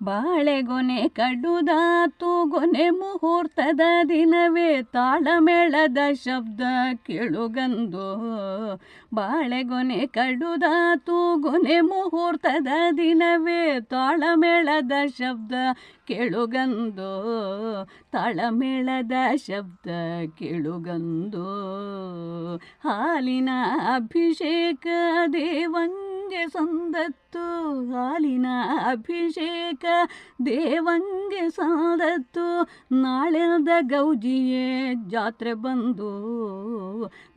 ಬಾಳೆಗೊನೆ ಕಡುದಾತು ಗೊನೆ ಮುಹೂರ್ತದ ದಿನವೇ ತಾಳಮೇಳದ ಶಬ್ದ ಕೇಳುಗಂದು. ಬಾಳೆಗೊನೆ ಕಡುದಾತು ಗೊನೆ ಮುಹೂರ್ತದ ದಿನವೇ ತಾಳಮೇಳದ ಶಬ್ದ ಕೇಳುಗಂದು. ತಾಳಮೇಳದ ಶಬ್ದ ಕೇಳುಗಂದು. ಹಾಲಿನ ಅಭಿಷೇಕ ದೇವಂಗೆ ಸಂದತ್ತು, ಹಾಲಿನ ಅಭಿಷೇಕ ದೇವಂಗೆ ಸಂದತ್ತು. ನಾಳೆಂದ ಗೌಜಿಯೇ ಜಾತ್ರೆ ಬಂದು,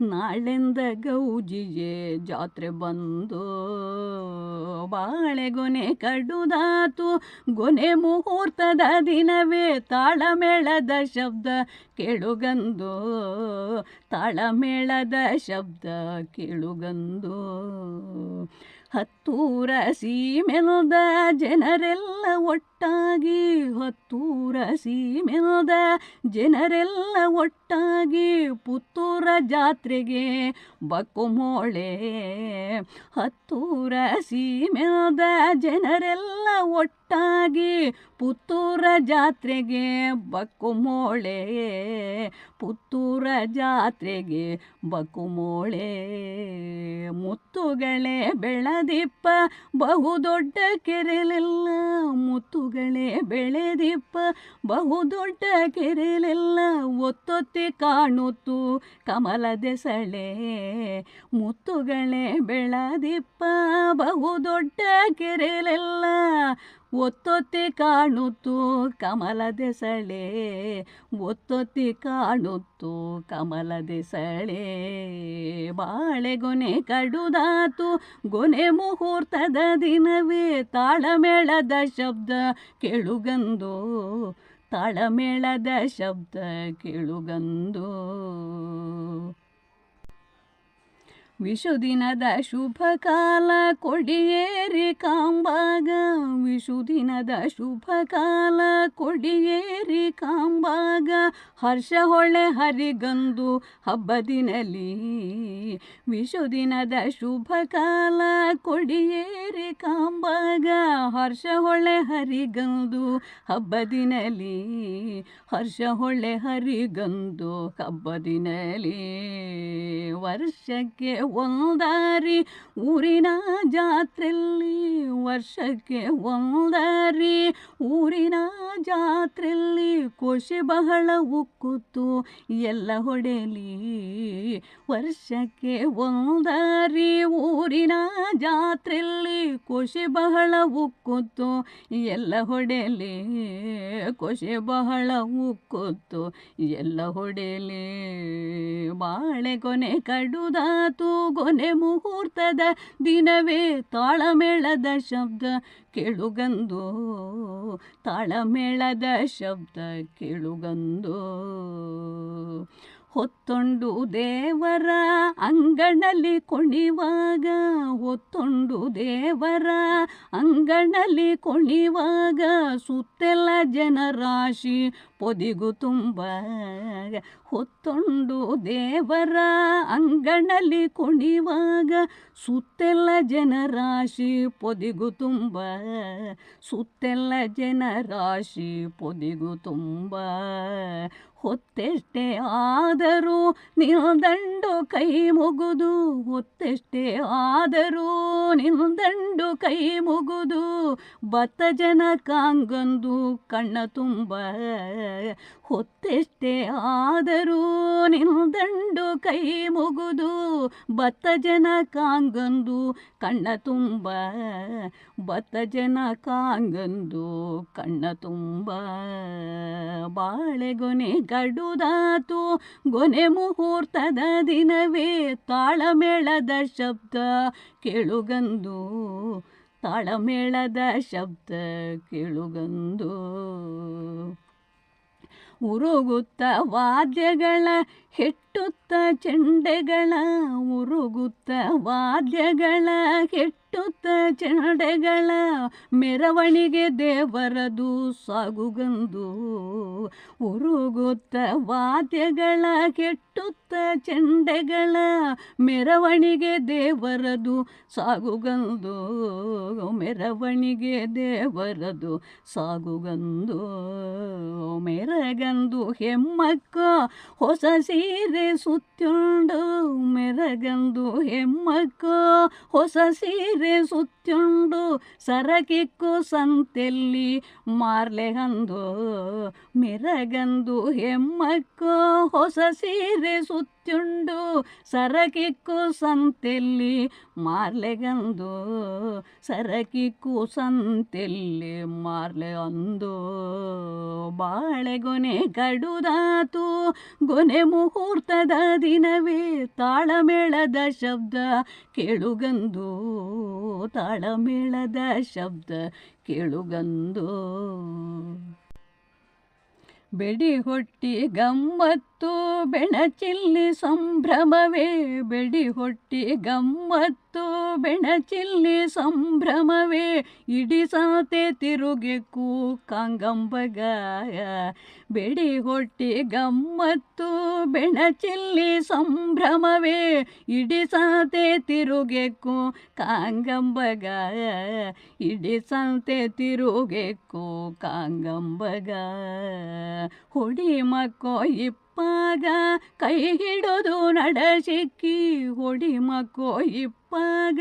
ನಾಳೆಂದ ಗೌಜಿಯೇ ಜಾತ್ರೆ ಬಂದು. ಬಾಳೆಗೊನೆ ಕಡುದಾತು ಗೊನೆ ಮುಹೂರ್ತದ ದಿನವೇ ತಾಳಮೇಳದ ಶಬ್ದ ಕೇಳುಗಂದು. ತಾಳಮೇಳದ ಶಬ್ದ ಕೇಳುಗಂದು. ಹತ್ತೂರ ಸೀಮೆಲ್ದ ಜನರೆಲ್ಲ ಒಟ್ಟಾಗಿ, ಹತ್ತೂರ ಸೀಮೆಲ್ದ ಜನರೆಲ್ಲ ಒಟ್ಟಾಗಿ ಪುತ್ತೂರ ಜಾತ್ರೆಗೆ ಬಕ್ಕುಮೋಳೆ. ಹತ್ತೂರ ಸೀಮೆಲ್ದ ಜನರೆಲ್ಲ ಒಟ್ಟಾಗಿ ಪುತ್ತೂರ ಜಾತ್ರೆಗೆ ಬಕ್ಕುಮೋಳೆ. ಪುತ್ತೂರ ಜಾತ್ರೆಗೆ ಬಕ್ಕುಮೋಳೆ. ಮುತ್ತುಗಳೇ ಬೆಳೆದಿಪ್ಪ ಬಹುದೊಡ್ಡ ಕೆರೆಲೆಲ್ಲ, ಮುತ್ತುಗಳೇ ಬೆಳೆದಿಪ್ಪ ಬಹುದೊಡ್ಡ ಕೆರೆಲೆಲ್ಲ ಒತ್ತೊತ್ತಿ ಕಾಣುತ್ತು ಕಮಲದೆಸಳೆ. ಮುತ್ತುಗಳೇ ಬೆಳೆದಿಪ್ಪ ಬಹುದೊಡ್ಡ ಕೆರೆಲೆಲ್ಲ ಒತ್ತೊತ್ತಿ ಕಾಣುತ್ತು ಕಮಲದೆಸಳೆ. ಒತ್ತೊತ್ತಿ ಕಾಣುತ್ತು ಕಮಲದೆಸಳೆ. ಬಾಳೆಗೊನೆ ಕಡುದಾತು ಗೊನೆ ಮುಹೂರ್ತದ ದಿನವೇ ತಾಳಮೇಳದ ಶಬ್ದ ಕೇಳುಗಂದು. ತಾಳಮೇಳದ ಶಬ್ದ ಕೇಳುಗಂದು. ವಿಷುದಿನದ ಶುಭ ಕಾಲ ಕೊಡಿಯೇರಿ ಕಾಂಬಾಗ, ವಿಷುದಿನದ ಶುಭ ಕಾಲ ಕೊಡಿಯೇರಿ ಕಾಂಬಾಗ. ಹರ್ಷ ಹೊಳೆ ಹರಿಗಂದು ಹಬ್ಬದಿನಲಿ, ವಿಷುದಿನದ ಶುಭ ಕಾಲ ಕೊಡಿಯೇರಿ ಕಾಂಬಾಗ. ಹರ್ಷ ಹೊಳೆ ಹರಿಗಂದು ಹಬ್ಬದಿನಲಿ, ಹರ್ಷ ಹೊಳೆ ಹರಿಗಂದು ಹಬ್ಬದಿನಲಿ. ವರ್ಷಕ್ಕೆ ಒಂದಾರಿ ಊರಿನ ಜಾತ್ರೆಯಲ್ಲಿ, ವರ್ಷಕ್ಕೆ ಒಂದಾರಿ ಊರಿನ ಜಾತ್ರೆಯಲ್ಲಿ. ಖುಷಿ ಬಹಳ ಉಕ್ಕುತ್ತು ಎಲ್ಲ ಹೊಡೆಯಲಿ, ವರ್ಷಕ್ಕೆ ಒಂದಾರಿ ಊರಿನ ಜಾತ್ರೆಯಲ್ಲಿ. ಖುಷಿ ಬಹಳ ಉಕ್ಕುತ್ತು ಎಲ್ಲ ಹೊಡೆಯಲಿ, ಖುಷಿ ಬಹಳ ಉಕ್ಕುತ್ತು ಎಲ್ಲ ಹೊಡೆಯಲಿ. ಬಾಳೆಗೊನೆ ಕಡುದಾತು ಗೊನೆ ಮುಹೂರ್ತದ ದಿನವೇ ತಾಳಮೇಳದ ಶಬ್ದ ಕೇಳುಗಂದು. ತಾಳಮೇಳದ ಶಬ್ದ ಕೇಳುಗಂದು. ಹೊತ್ತೊಂಡು ದೇವರ ಅಂಗಣಲ್ಲಿ ಕುಣಿವಾಗ, ಹೊತ್ತೊಂಡು ದೇವರ ಅಂಗಣಲ್ಲಿ ಕುಣಿವಾಗ. ಸುತ್ತೆಲ್ಲ ಜನರಾಶಿ ಪೊದಿಗು ತುಂಬ, ಹೊತ್ತೊಂಡು ದೇವರ ಅಂಗಣಲ್ಲಿ ಕುಣಿವಾಗ. ಸುತ್ತೆಲ್ಲ ಜನರಾಶಿ ಪೊದಿಗು ತುಂಬ, ಸುತ್ತೆಲ್ಲ ಜನರಾಶಿ ಪೊದಿಗು ತುಂಬ. ಹೊತ್ತೆಷ್ಟೇ ಆದರೂ ನಿಲ್ದಂಡು ಕೈ ಮುಗುದು, ಹೊತ್ತೆಷ್ಟೇ ಆದರೂ ನಿಲ್ದಂಡು ಕೈ ಮುಗುದು. ಬತ್ತ ಜನ ಕಾಂಗಂದು ಕಣ್ಣ ತುಂಬ, ಹೊತ್ತೆಷ್ಟೇ ಆದರೂ ನಿಲ್ದಂಡು ಕೈ ಮುಗುದು. ಬತ್ತ ಜನ ಕಾಂಗಂದು ಕಣ್ಣ ತುಂಬ, ಬತ್ತ ಜನ ಕಾಂಗಂದು ಕಣ್ಣ ತುಂಬ. ಬಾಳೆಗೊನೆ ಕಡುದಾತು ಗೊನೆ ಮುಹೂರ್ತದ ದಿನವೇ ತಾಳಮೇಳದ ಶಬ್ದ ಕೇಳುಗಂದು. ತಾಳಮೇಳದ ಶಬ್ದ ಕೇಳುಗಂದು. ಉರುಗುತ್ತ ವಾದ್ಯಗಳ ಹೆಟ್ಟುತ್ತ ಚೆಂಡೆಗಳ, ಉರುಗುತ್ತ ವಾದ್ಯಗಳ ಹೆಟ್ಟು ಕೆಟ್ಟುತ್ತ ಚೆಂಡೆಗಳ ಮೆರವಣಿಗೆ ದೇವರದು ಸಾಗುಗಂದು ಉರುಗುತ್ತ ವಾದ್ಯಗಳ ಕೆಟ್ಟುತ್ತ ಚೆಂಡೆಗಳ ಮೆರವಣಿಗೆ ದೇವರದು ಸಾಗುಗಂದು ಮೆರವಣಿಗೆ ದೇವರದು ಸಾಗುಗಂದು ಮೆರಗಂದು ಹೆಮ್ಮಕ್ಕ ಹೊಸ ಸೀರೆ ಸುತ್ತುಂಡು ಮೆರಗಂದು ಹೆಮ್ಮಕ್ಕ ಹೊಸ ಸೀರೆ ಸುತ್ತುಂಡು ಸರಕಿಕ್ಕು ಸಂತೆಲ್ಲಿ ಮಾರ್ಲೆಗಂದು ಮೆರಗಂದು ಹೆಮ್ಮಕ್ಕ ಹೊಸ ಸೀರೆ ಸುತ್ತುಂಡು ಸರಕಿಕ್ಕು ಸಂತೆಲ್ಲಿ ಮಾರ್ಲೆಗಂದು ಸರಕಿಕ್ಕು ಸಂತೆಲ್ಲಿ ಮಾರ್ಲೆ ಅಂದು ಬಾಳೆಗೊನೆ ಕಡುದಾತು ಗೊನೆ ಮುಹೂರ್ತದ ದಿನವೇ ತಾಳಮೇಳದ ಶಬ್ದ ಕೇಳುಗಂದು ತಾಳಮೇಳದ ಶಬ್ದ ಕೇಳುಗಂದು ಬೆಡಿ ಹೊಟ್ಟಿ ಗಮ್ಮತ್ತು ಬೆಣಚಿಲ್ಲಿ ಸಂಭ್ರಮವೇ ಬೆಡಿ ಹೊಟ್ಟಿ ಗಮ್ಮತ್ತು ಬೆಣಚಿಲ್ಲಿ ಸಂಭ್ರಮವೇ ಇಡೀ ಸಾತೆ ತಿರುಗೆಕ್ಕು ಕಾಂಗಂಬಗಾಯ ಬೆಡಿ ಹೊಟ್ಟಿ ಗಮ್ಮತ್ತು ಬೆಣಚಿಲ್ಲಿ ಸಂಭ್ರಮವೇ ಇಡೀ ಸಾತೆ ತಿರುಗೆಕ್ಕು ಕಾಂಗಂಬಗಾಯ ಇಡೀ ಸಾತೆ ತಿರುಗೆಕ್ಕು ಕಾಂಗಂಬಗಾಯ ಹೊಡಿ ಮಕ್ಕೋ ಇಪ್ಪಾಗ ಕೈ ಹಿಡಿದು ನಡಸಿಕ್ಕಿ ಹೊಡಿ ಮಕ್ಕೋ ಇಪ್ಪಾಗ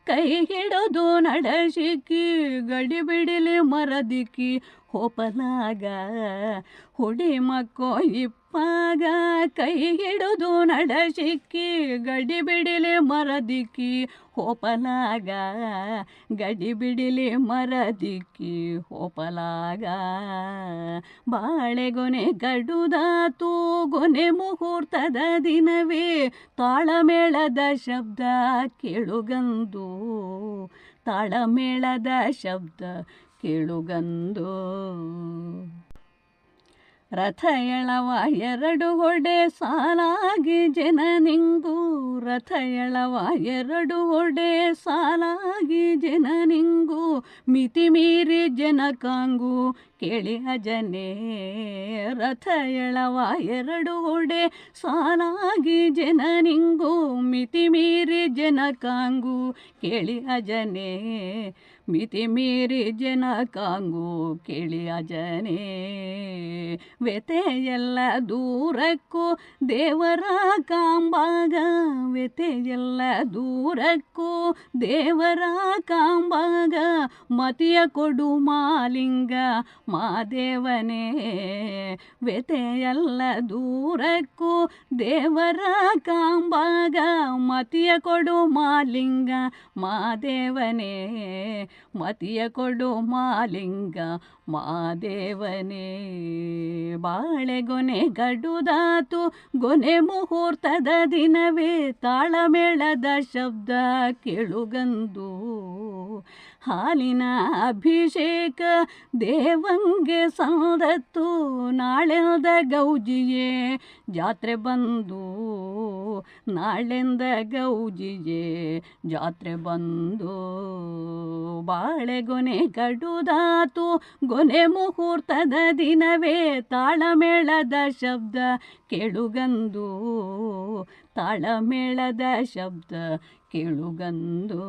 ಕೈ ಹಿಡಿದು ನಡಸಿಕ್ಕಿ ಗಡಿ ಬಿಡಿಲಿ ಮರದಿಕ್ಕಿ ಹೋಪಲಾಗ ಹೊಡಿ ಮಕ್ಕೋ ಇಪ್ಪಾಗ ಕೈ ಹಿಡಿದು ನಡಸಿಕ್ಕಿ ಗಡಿ ಬಿಡಿಲಿ ಮರದಿಕ್ಕಿ ಹೋಪಲಾಗ ಗಡಿ ಬಿಡಿಲಿ ಮರದಿಕ್ಕಿ ಹೋಪಲಾಗ ಬಾಳೆಗೊನೆ ಗಡುದಾತು ಗೊನೆ ಮುಹೂರ್ತದ ದಿನವೇ ತಾಳಮೇಳದ ಶಬ್ದ ಕೇಳುಗಂದು ತಾಳಮೇಳದ ಶಬ್ದ ಕೇಳುಗಂದು ರಥ ಎಳವ ಎರಡು ಹೊಡೆ ಸಾಲಾಗಿ ಜನ ನಿಂಗು ರಥ ಎಳವ ಎರಡು ಹೊಡೆ ಸಾಲಾಗಿ ಜನ ನಿಂಗು ಮಿತಿ ಮೀರಿ ಜನ ಕಾಂಗು ಕೇಳಿ ಅಜನೇ ರಥ ಎಳವ ಎರಡು ಹೊಡೆ ಸಾಲಾಗಿ ಜನ ನಿಂಗು ಮಿತಿ ಮೀರಿ ಜನ ಕಾಂಗು ಕೇಳಿ ಅಜನೇ ಮಿತಿ ಮೀರಿ ಜನ ಕಾಂಗು ಕೇಳಿ ಅಜನೇ ವ್ಯತೆಯೆಲ್ಲ ದೂರಕ್ಕೂ ದೇವರ ಕಾಂಬಾಗ ವ್ಯತೆಯೆಲ್ಲ ದೂರಕ್ಕೂ ದೇವರ ಕಾಂಬಾಗ ಮತಿಯ ಕೊಡು ಮಾಲಿಂಗ ಮಾದೇವನೇ ವ್ಯತೆಯೆಲ್ಲ ದೂರಕ್ಕೂ ದೇವರ ಕಾಂಬಾಗ ಮತಿಯ ಕೊಡು ಮಾಲಿಂಗ ಮಾದೇವನೇ ಮತಿಯ ಕೊಡು ಮಾಲಿಂಗ ಮಾದೇವನೇ ಬಾಳೆಗೊನೆ ಗಡುದಾತು ಗೊನೆ ಮುಹೂರ್ತದ ದಿನವೇ ತಾಳಮೇಳದ ಶಬ್ದ ಕೇಳುಗಂದು ಹಾಲಿನ ಅಭಿಷೇಕ ದೇವಂಗೆ ಸಂದತ್ತು ನಾಳೆಂದ ಗೌಜಿಯೇ ಜಾತ್ರೆ ಬಂದು ನಾಳೆಂದ ಗೌಜಿಯೇ ಜಾತ್ರೆ ಬಂದು ಬಾಳೆಗೊನೆ ಗಡುದಾತು ಗೊನೆ ಮುಹೂರ್ತದ ದಿನವೇ ತಾಳಮೇಳದ ಶಬ್ದ ಕೇಳುಗಂದು ತಾಳಮೇಳದ ಶಬ್ದ ಕೇಳುಗಂದು